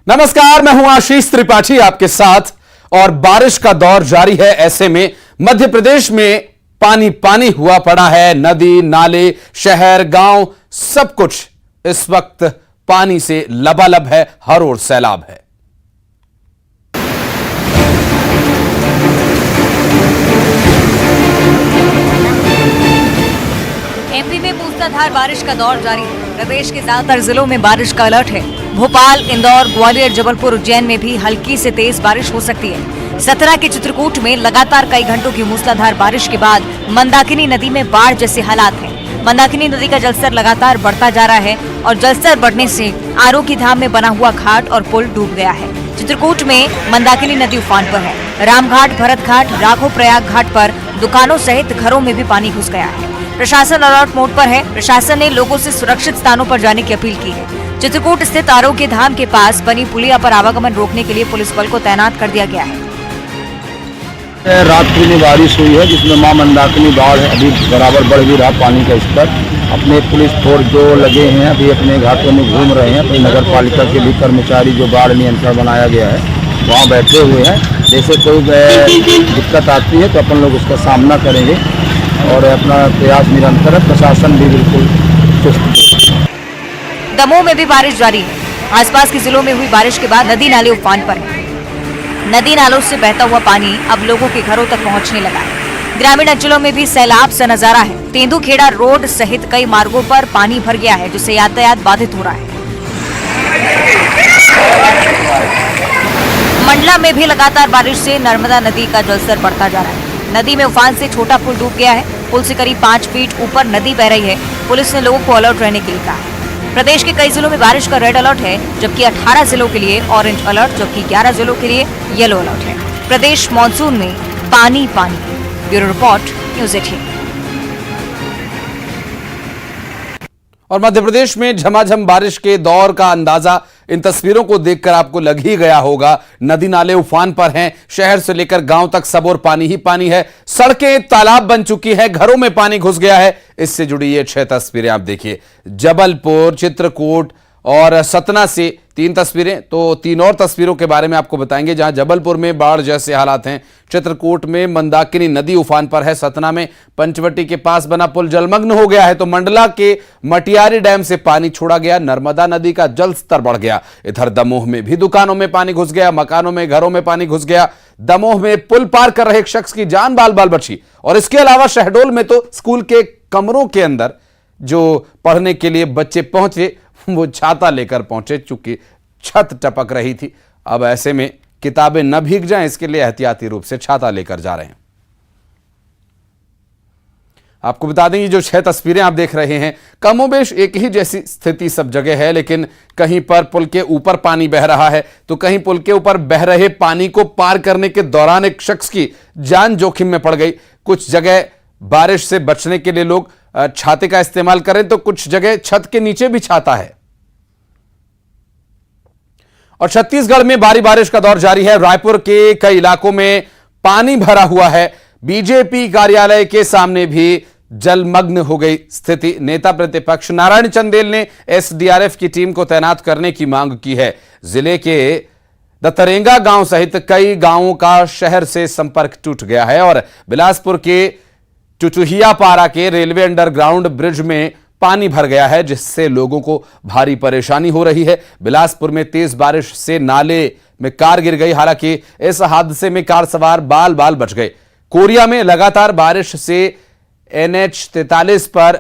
नमस्कार, मैं हूं आशीष त्रिपाठी आपके साथ। और बारिश का दौर जारी है। ऐसे में मध्य प्रदेश में पानी पानी हुआ पड़ा है। नदी, नाले, शहर, गांव सब कुछ इस वक्त पानी से लबालब है। हर ओर सैलाब है। एमपी में मूसलाधार बारिश का दौर जारी है। प्रदेश के ज्यादातर जिलों में बारिश का अलर्ट है। भोपाल, इंदौर, ग्वालियर, जबलपुर, उज्जैन में भी हल्की से तेज बारिश हो सकती है। सतना के चित्रकूट में लगातार कई घंटों की मूसलाधार बारिश के बाद मंदाकिनी नदी में बाढ़ जैसे हालात हैं। मंदाकिनी नदी का जलस्तर लगातार बढ़ता जा रहा है और जलस्तर बढ़ने से आरो की धाम में बना हुआ घाट और पुल डूब गया है। चित्रकूट में मंदाकिनी नदी उफान पर है। रामघाट, भरत घाट, राघो प्रयाग घाट पर दुकानों सहित घरों में भी पानी घुस गया है। प्रशासन अलर्ट मोड पर है। प्रशासन ने लोगों से सुरक्षित स्थानों पर जाने की अपील की है। चित्रकूट स्थित आरोग्य धाम के पास बनी पुलिया पर आवागमन रोकने के लिए पुलिस बल को तैनात कर दिया गया है। रात्रि में बारिश हुई है जिसमें मां मंदाकिनी बाढ़ अभी बराबर बढ़ भी रहा पानी का स्तर। अपने पुलिस फोर्स जो लगे हैं अभी अपने घाटों में घूम रहे हैं। अपनी नगर पालिका के भी कर्मचारी जो बाढ़ नियंत्रण बनाया गया है वहाँ बैठे हुए हैं। जैसे कोई दिक्कत आती है तो अपन लोग उसका सामना करेंगे और अपना प्रयास निरंतर है। प्रशासन भी बिल्कुल चुस्त। दमोह में भी बारिश जारी है। आसपास के जिलों में हुई बारिश के बाद नदी नाले उफान पर है। नदी नालों से बहता हुआ पानी अब लोगों के घरों तक पहुंचने लगा है। ग्रामीण अंचलों में भी सैलाब सा नजारा है। तेंदुखेड़ा रोड सहित कई मार्गों पर पानी भर गया है जिससे यातायात बाधित हो रहा है। मंडला में भी लगातार बारिश से नर्मदा नदी का जलस्तर बढ़ता जा रहा है। नदी में उफान से छोटा पुल डूब गया है। पुल से करीब 5 फीट ऊपर नदी बह रही है। पुलिस ने लोगों को अलर्ट रहने के लिए कहा है। प्रदेश के कई जिलों में बारिश का रेड अलर्ट है, जबकि 18 जिलों के लिए ऑरेंज अलर्ट, जबकि 11 जिलों के लिए येलो अलर्ट है। प्रदेश मॉनसून में पानी पानी। Bureau report, news 18। और मध्य प्रदेश में झमाझम बारिश के दौर का अंदाजा इन तस्वीरों को देखकर आपको लग ही गया होगा। नदी नाले उफान पर हैं। शहर से लेकर गांव तक सब और पानी ही पानी है। सड़कें तालाब बन चुकी है। घरों में पानी घुस गया है। इससे जुड़ी ये 6 तस्वीरें आप देखिए। जबलपुर, चित्रकूट और सतना से 3 तस्वीरें। तो 3 और तस्वीरों के बारे में आपको बताएंगे। जहां जबलपुर में बाढ़ जैसे हालात हैं, चित्रकूट में मंदाकिनी नदी उफान पर है, सतना में पंचवटी के पास बना पुल जलमग्न हो गया है, तो मंडला के मटियारी डैम से पानी छोड़ा गया, नर्मदा नदी का जल स्तर बढ़ गया। इधर दमोह में भी दुकानों में पानी घुस गया, मकानों में, घरों में पानी घुस गया। दमोह में पुल पार कर रहे एक शख्स की जान बाल बाल बची। और इसके अलावा शहडोल में तो स्कूल के कमरों के अंदर जो पढ़ने के लिए बच्चे पहुंचे वो छाता लेकर पहुंचे, चूंकि छत टपक रही थी। अब ऐसे में किताबें न भीग जाएं, इसके लिए एहतियाती रूप से छाता लेकर जा रहे हैं। आपको बता दें, ये जो 6 तस्वीरें आप देख रहे हैं, कमोबेश एक ही जैसी स्थिति सब जगह है, लेकिन कहीं पर पुल के ऊपर पानी बह रहा है तो कहीं पुल के ऊपर बह रहे पानी को पार करने के दौरान एक शख्स की जान जोखिम में पड़ गई। कुछ जगह बारिश से बचने के लिए लोग छाते का इस्तेमाल करें तो कुछ जगह छत के नीचे भी छाता है। और छत्तीसगढ़ में भारी बारिश का दौर जारी है। रायपुर के कई इलाकों में पानी भरा हुआ है। बीजेपी कार्यालय के सामने भी जलमग्न हो गई स्थिति। नेता प्रतिपक्ष नारायण चंदेल ने एसडीआरएफ की टीम को तैनात करने की मांग की है। जिले के दत्तरेंगा गांव सहित कई गांवों का शहर से संपर्क टूट गया है। और बिलासपुर के टुटुहियापारा के रेलवे अंडरग्राउंड ब्रिज में पानी भर गया है, जिससे लोगों को भारी परेशानी हो रही है। बिलासपुर में तेज बारिश से नाले में कार गिर गई। हालांकि इस हादसे में कार सवार बाल बाल बच गए। कोरिया में लगातार बारिश से NH 43 पर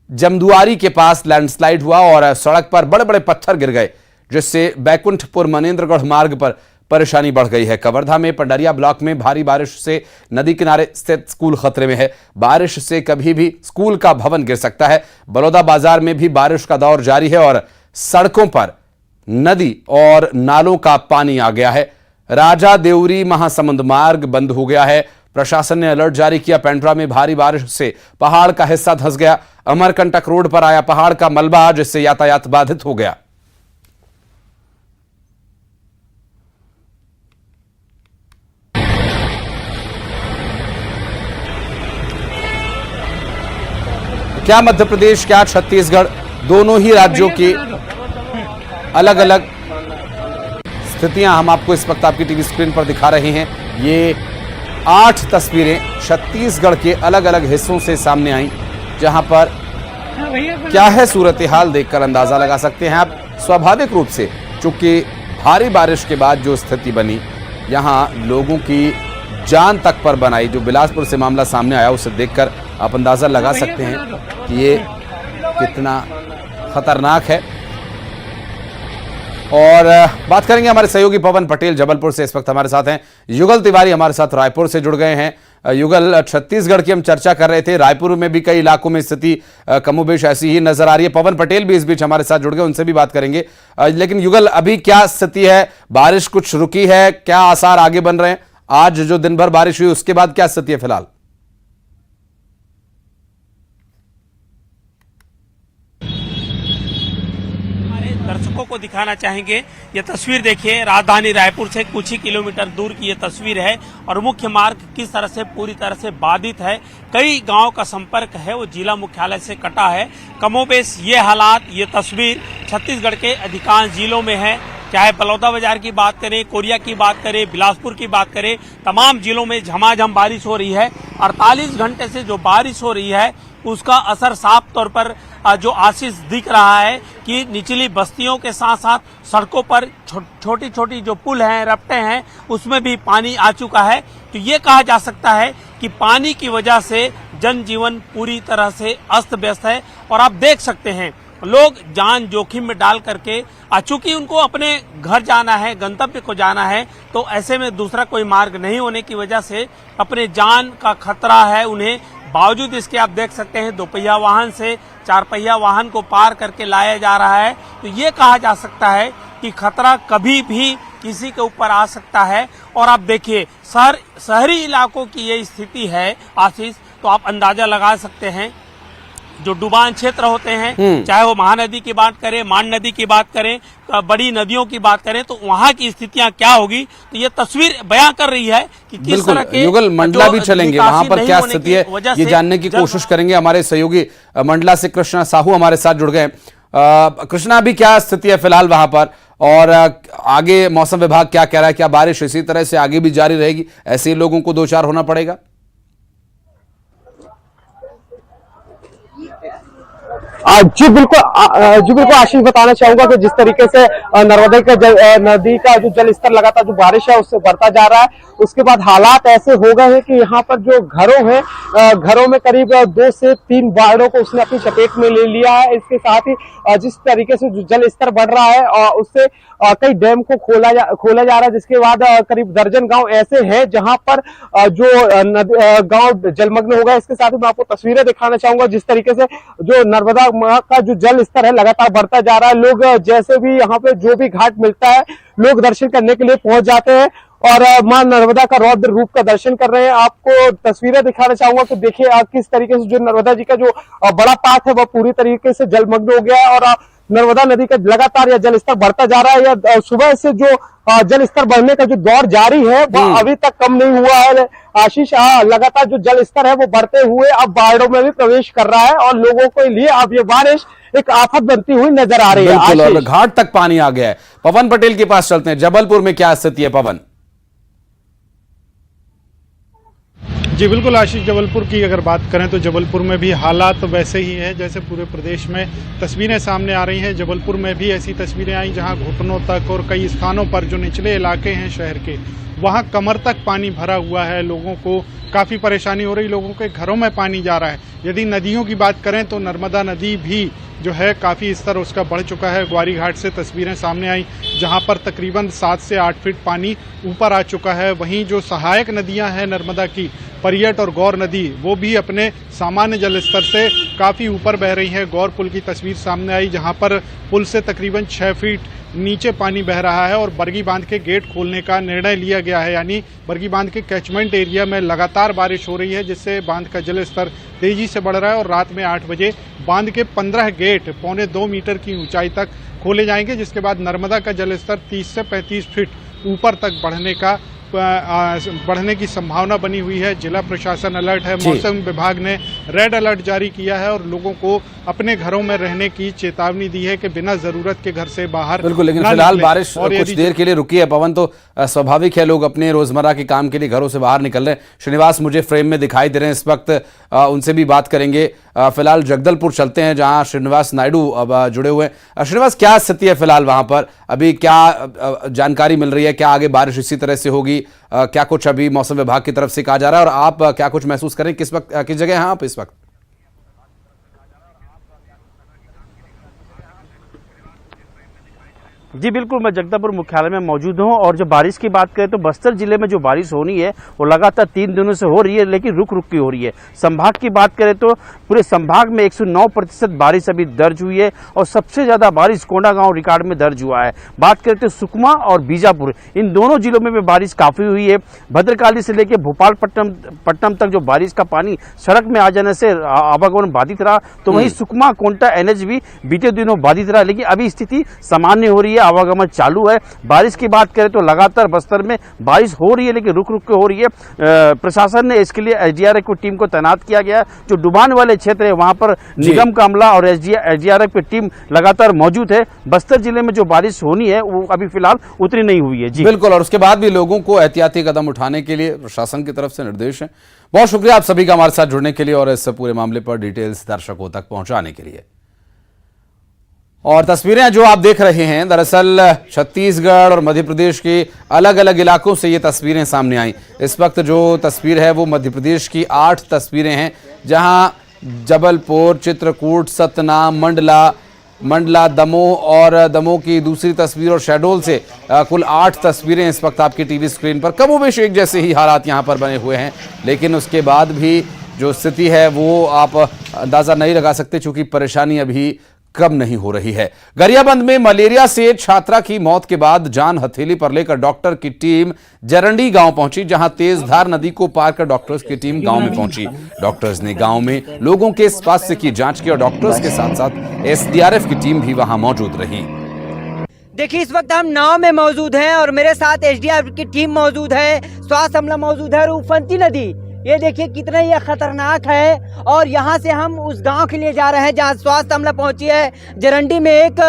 जमदुआरी के पास लैंडस्लाइड हुआ और सड़क पर बड़े बड़े पत्थर गिर गए, जिससे बैकुंठपुर मनेन्द्रगढ़ मार्ग पर परेशानी बढ़ गई है। कवर्धा में पंडरिया ब्लॉक में भारी बारिश से नदी किनारे स्थित स्कूल खतरे में है। बारिश से कभी भी स्कूल का भवन गिर सकता है। बलौदा बाजार में भी बारिश का दौर जारी है और सड़कों पर नदी और नालों का पानी आ गया है। राजा देवरी महासमुंद मार्ग बंद हो गया है। प्रशासन ने अलर्ट जारी किया। पेंड्रा में भारी बारिश से पहाड़ का हिस्सा धंस गया। अमरकंटक रोड पर आया पहाड़ का मलबा, जिससे यातायात बाधित हो गया। क्या मध्य प्रदेश, क्या छत्तीसगढ़, दोनों ही राज्यों की अलग अलग स्थितियां हम आपको इस वक्त आपकी टीवी स्क्रीन पर दिखा रहे हैं। ये 8 तस्वीरें छत्तीसगढ़ के अलग अलग हिस्सों से सामने आई, जहां पर क्या है सूरत हाल देखकर अंदाजा लगा सकते हैं आप। स्वाभाविक रूप से चूंकि भारी बारिश के बाद जो स्थिति बनी, यहां लोगों की जान तक पर बनाई, जो बिलासपुर से मामला सामने आया उसे देखकर आप अंदाजा लगा सकते हैं कि ये कितना खतरनाक है। और बात करेंगे हमारे सहयोगी पवन पटेल जबलपुर से, इस वक्त हमारे साथ हैं। युगल तिवारी हमारे साथ रायपुर से जुड़ गए हैं। युगल, छत्तीसगढ़ की हम चर्चा कर रहे थे, रायपुर में भी कई इलाकों में स्थिति कमोबेश ऐसी ही नजर आ रही है। पवन पटेल भी इस बीच हमारे साथ जुड़ गए, उनसे भी बात करेंगे। लेकिन युगल, अभी क्या स्थिति है? बारिश कुछ रुकी है? क्या आसार आगे बन रहे हैं? आज जो दिन भर बारिश हुई उसके बाद क्या स्थिति है फिलहाल? दर्शकों को दिखाना चाहेंगे, ये तस्वीर देखिए, राजधानी रायपुर से कुछ ही किलोमीटर दूर की ये तस्वीर है और मुख्य मार्ग किस तरह से पूरी तरह से बाधित है। कई गांव का संपर्क है वो जिला मुख्यालय से कटा है। कमोबेश ये हालात, ये तस्वीर छत्तीसगढ़ के अधिकांश जिलों में है। चाहे बलौदाबाजार की बात करें, कोरिया की बात करें, बिलासपुर की बात करें, तमाम जिलों में झमाझम बारिश हो रही है। 48 घंटे से जो बारिश हो रही है उसका असर साफ तौर पर जो आशीष दिख रहा है कि निचली बस्तियों के साथ साथ सड़कों पर छोटी छोटी जो पुल हैं, रपटे हैं, उसमें भी पानी आ चुका है। तो ये कहा जा सकता है कि पानी की वजह से जनजीवन पूरी तरह से अस्त व्यस्त है। और आप देख सकते हैं लोग जान जोखिम में डाल करके, चूंकि उनको अपने घर जाना है, गंतव्य को जाना है, तो ऐसे में दूसरा कोई मार्ग नहीं होने की वजह से अपने जान का खतरा है उन्हें। बावजूद इसके आप देख सकते हैं दोपहिया वाहन से 4 पहिया वाहन को पार करके लाया जा रहा है। तो ये कहा जा सकता है कि खतरा कभी भी किसी के ऊपर आ सकता है। और आप देखिए शहरी इलाकों की ये स्थिति है आशीष, तो आप अंदाजा लगा सकते हैं जो डुबान क्षेत्र होते हैं, चाहे वो महानदी की बात करें, मान नदी की बात करें, बड़ी नदियों की बात करें, तो वहाँ की स्थितियां क्या होगी। तो ये तस्वीर बयां कर रही है कि किस तरह के युगल मंडला भी चलेंगे, वहां पर क्या स्थिति है ये जानने की कोशिश करेंगे। हमारे सहयोगी मंडला से कृष्णा साहू हमारे साथ जुड़ गए। कृष्णा, अभी क्या स्थिति है फिलहाल वहां पर, और आगे मौसम विभाग क्या कह रहा है? क्या बारिश इसी तरह से आगे भी जारी रहेगी? ऐसे ही लोगों को 2-4 होना पड़ेगा? जी बिल्कुल आशीष, बताना चाहूंगा कि जिस तरीके से नर्मदा का नदी का जो जल स्तर लगातार जो बारिश है उससे बढ़ता जा रहा है, उसके बाद हालात ऐसे हो गए हैं कि यहाँ पर जो घरों में करीब 2 से 3 बाढ़ों को उसने अपनी चपेट में ले लिया है। इसके साथ ही जिस तरीके से जो जल स्तर बढ़ रहा है उससे कई डैम को खोला जा रहा है, जिसके बाद करीब दर्जन गांव ऐसे हैं जहां पर जो गांव जलमग्न हो गए। इसके साथ ही मैं आपको तस्वीरें दिखाना चाहूंगा जिस तरीके से जो नर्मदा का जो जल स्तर है लगातार बढ़ता जा रहा है। लोग जैसे भी यहाँ पे जो भी घाट मिलता है लोग दर्शन करने के लिए पहुंच जाते हैं और मां नर्मदा का रौद्र रूप का दर्शन कर रहे हैं। आपको तस्वीरें दिखाना चाहूंगा कि देखिए आप किस तरीके से जो नर्मदा जी का जो बड़ा पाथ है वह पूरी तरीके से जलमग्न हो गया है और नर्मदा नदी का लगातार यह जल स्तर बढ़ता जा रहा है। या सुबह से जो जल स्तर बढ़ने का जो दौर जारी है वह अभी तक कम नहीं हुआ है आशीष। लगातार जो जल स्तर है वो बढ़ते हुए अब बाढ़ों में भी प्रवेश कर रहा है और लोगों के लिए अब ये बारिश एक आफत बनती हुई नजर आ रही है। बिल्कुल, और घाट तक पानी आ गया है। पवन पटेल के पास चलते हैं, जबलपुर में क्या स्थिति है पवन? जी बिल्कुल आशीष, जबलपुर की अगर बात करें तो जबलपुर में भी हालात वैसे ही है जैसे पूरे प्रदेश में तस्वीरें सामने आ रही हैं। जबलपुर में भी ऐसी तस्वीरें आई जहां घुटनों तक और कई स्थानों पर जो निचले इलाके हैं शहर के, वहां कमर तक पानी भरा हुआ है। लोगों को काफ़ी परेशानी हो रही, लोगों के घरों में पानी जा रहा है। यदि नदियों की बात करें तो नर्मदा नदी भी जो है काफ़ी स्तर उसका बढ़ चुका है। ग्वारी घाट से तस्वीरें सामने आई जहां पर तकरीबन 7 से 8 फीट पानी ऊपर आ चुका है। वहीं जो सहायक नदियां हैं नर्मदा की, परियट और गौर नदी, वो भी अपने सामान्य जल स्तर से काफ़ी ऊपर बह रही है। गौर पुल की तस्वीर सामने आई जहां पर पुल से तकरीबन 6 फीट नीचे पानी बह रहा है और बरगी बांध के गेट खोलने का निर्णय लिया गया है। यानी बरगी बांध के कैचमेंट एरिया में लगातार बारिश हो रही है जिससे बांध का जल स्तर तेजी से बढ़ रहा है और रात में 8 बजे बांध के 15 गेट 1.25 मीटर की ऊंचाई तक खोले जाएंगे, जिसके बाद नर्मदा का जल स्तर 30 से 35 फीट ऊपर तक बढ़ने का बढ़ने की संभावना बनी हुई है। जिला प्रशासन अलर्ट है, मौसम विभाग ने रेड अलर्ट जारी किया है और लोगों को अपने घरों में रहने की चेतावनी दी है कि बिना जरूरत के घर से बाहर बिल्कुल। लेकिन फिलहाल बारिश कुछ देर के लिए रुकी है पवन, तो स्वाभाविक है लोग अपने रोजमर्रा के काम के लिए घरों से बाहर निकल रहे हैं। श्रीनिवास मुझे फ्रेम में दिखाई दे रहे हैं इस वक्त, उनसे भी बात करेंगे। फिलहाल जगदलपुर चलते हैं जहां श्रीनिवास नायडू अब जुड़े हुए हैं। श्रीनिवास, क्या स्थिति है फिलहाल वहां पर, अभी क्या जानकारी मिल रही है, क्या आगे बारिश इसी तरह से होगी, क्या कुछ अभी मौसम विभाग की तरफ से कहा जा रहा है और आप क्या कुछ महसूस करें, किस वक्त किस जगह हैं आप इस वक्त? जी बिल्कुल, मैं जगदलपुर मुख्यालय में मौजूद हूं और जो बारिश की बात करें तो बस्तर जिले में जो बारिश होनी है वो लगातार 3 दिनों से हो रही है, लेकिन रुक रुक की हो रही है। संभाग की बात करें तो पूरे संभाग में 109% बारिश अभी दर्ज हुई है और सबसे ज्यादा बारिश कोंडागांव रिकॉर्ड में दर्ज हुआ है। बात करें तो सुकमा और बीजापुर, इन दोनों जिलों में भी बारिश काफी हुई है। भद्रकाली से लेकर भोपालपट्टनम तक जो बारिश का पानी सड़क में आ जाने से आवागमन बाधित रहा, तो वहीं सुकमा कोंटा NH भी बीते दिनों बाधित रहा, लेकिन अभी स्थिति सामान्य हो रही है, आवागमन चालू है। बारिश की बात करें तो लगातार बस्तर में बारिश हो रही है, लेकिन रुक रुक के हो रही है। प्रशासन ने इसके लिए SDRF की टीम को तैनात किया गया है। जो डुबान वाले क्षेत्र है वहां पर निगम का अमला और SDRF की टीम लगातार मौजूद है। बस्तर जिले में जो बारिश होनी है वो अभी फिलहाल उतरी नहीं हुई है। जी बिल्कुल, और उसके बाद भी लोगों को एहतियाती कदम उठाने के लिए प्रशासन की तरफ से निर्देश है। बहुत शुक्रिया आप सभी का हमारे साथ जुड़ने के लिए और इस पूरे मामले पर डिटेल्स दर्शकों तक पहुंचाने के लिए। और तस्वीरें जो आप देख रहे हैं, दरअसल छत्तीसगढ़ और मध्य प्रदेश के अलग अलग इलाकों से ये तस्वीरें सामने आई। इस वक्त जो तस्वीर है वो मध्य प्रदेश की 8 तस्वीरें हैं, जहां जबलपुर, चित्रकूट, सतना, मंडला, दमोह और दमोह की दूसरी तस्वीर और शहडोल से कुल 8 तस्वीरें इस वक्त आपकी टीवी स्क्रीन पर। कमोबेश एक जैसे ही हालात यहां पर बने हुए हैं, लेकिन उसके बाद भी जो स्थिति है वो आप अंदाजा नहीं लगा सकते, चूंकि परेशानी अभी कम नहीं हो रही है। गरियाबंद में मलेरिया से छात्रा की मौत के बाद जान हथेली पर लेकर डॉक्टर की टीम जरंडी गांव पहुंची, जहां तेजधार नदी को पार कर डॉक्टर्स की टीम गांव में पहुंची। डॉक्टर्स ने गांव में लोगों के स्वास्थ्य की जांच की और डॉक्टर्स के साथ साथ SDRF की टीम भी वहां मौजूद रही। देखिए, इस वक्त हम नाव में मौजूद हैं और मेरे साथ SDRF की टीम मौजूद है, स्वास्थ्य अमला मौजूद है और उफनती नदी ये देखिए कितना ये खतरनाक है। और यहाँ से हम उस गांव के लिए जा रहे हैं जहाँ स्वास्थ्य अमला पहुंची है। जरंडी में एक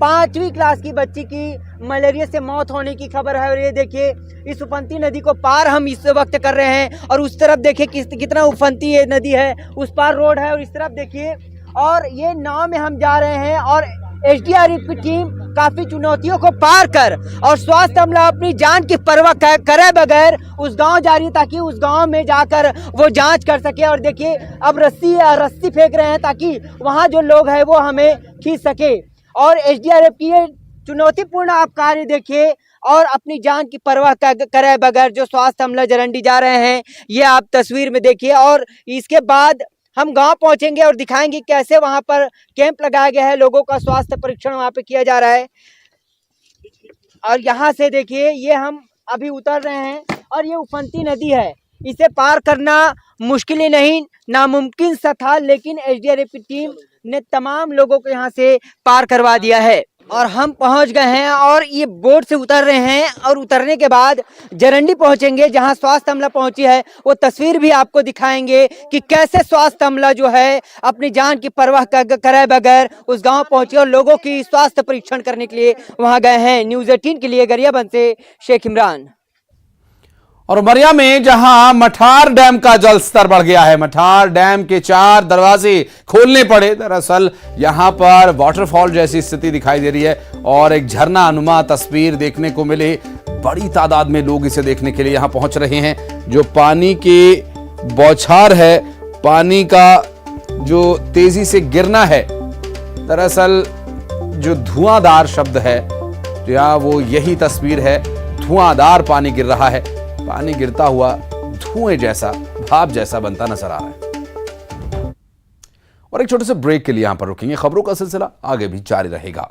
5वीं क्लास की बच्ची की मलेरिया से मौत होने की खबर है और ये देखिए इस उफनती नदी को पार हम इस वक्त कर रहे हैं और उस तरफ देखिए कितना उफनती ये नदी है, उस पार रोड है और इस तरफ देखिए, और ये नाव में हम जा रहे हैं और SDRF की टीम काफी चुनौतियों को पार कर और स्वास्थ्य अमला अपनी जान की परवाह करे बगैर उस गांव जा रही है ताकि उस गांव में जाकर वो जांच कर सके। और देखिए अब रस्सी फेंक रहे हैं ताकि वहां जो लोग हैं वो हमें खींच सके। और SDRF की ये चुनौतीपूर्ण आप कार्य देखिए और अपनी जान की परवाह करे बगैर जो स्वास्थ्य अमला जरंडी जा रहे हैं, ये आप तस्वीर में देखिए। और इसके बाद हम गांव पहुंचेंगे और दिखाएंगे कैसे वहां पर कैंप लगाया गया है, लोगों का स्वास्थ्य परीक्षण वहां पे किया जा रहा है। और यहाँ से देखिए ये हम अभी उतर रहे हैं और ये उफनती नदी है, इसे पार करना मुश्किल ही नहीं नामुमकिन सा था, लेकिन SDRF की टीम ने तमाम लोगों को यहाँ से पार करवा दिया है। और हम पहुंच गए हैं और ये बोट से उतर रहे हैं और उतरने के बाद जरंडी पहुंचेंगे जहां स्वास्थ्य अमला पहुंची है। वो तस्वीर भी आपको दिखाएंगे कि कैसे स्वास्थ्य अमला जो है अपनी जान की परवाह करे बगैर उस गांव पहुंचे और लोगों की स्वास्थ्य परीक्षण करने के लिए वहां गए हैं। न्यूज़ 18 के लिए गरियाबंद से शेख इमरान। और उमरिया में जहां मठार डैम का जल स्तर बढ़ गया है, मठार डैम के 4 दरवाजे खोलने पड़े। दरअसल यहां पर वाटरफॉल जैसी स्थिति दिखाई दे रही है और एक झरना अनुमा तस्वीर देखने को मिली। बड़ी तादाद में लोग इसे देखने के लिए यहां पहुंच रहे हैं। जो पानी की बौछार है, पानी का जो तेजी से गिरना है, दरअसल जो धुआंधार शब्द है या वो यही तस्वीर है, धुआंधार पानी गिर रहा है। पानी गिरता हुआ धुएं जैसा, भाप जैसा बनता नजर आ रहा है। और एक छोटे से ब्रेक के लिए यहां पर रुकेंगे, खबरों का सिलसिला आगे भी जारी रहेगा।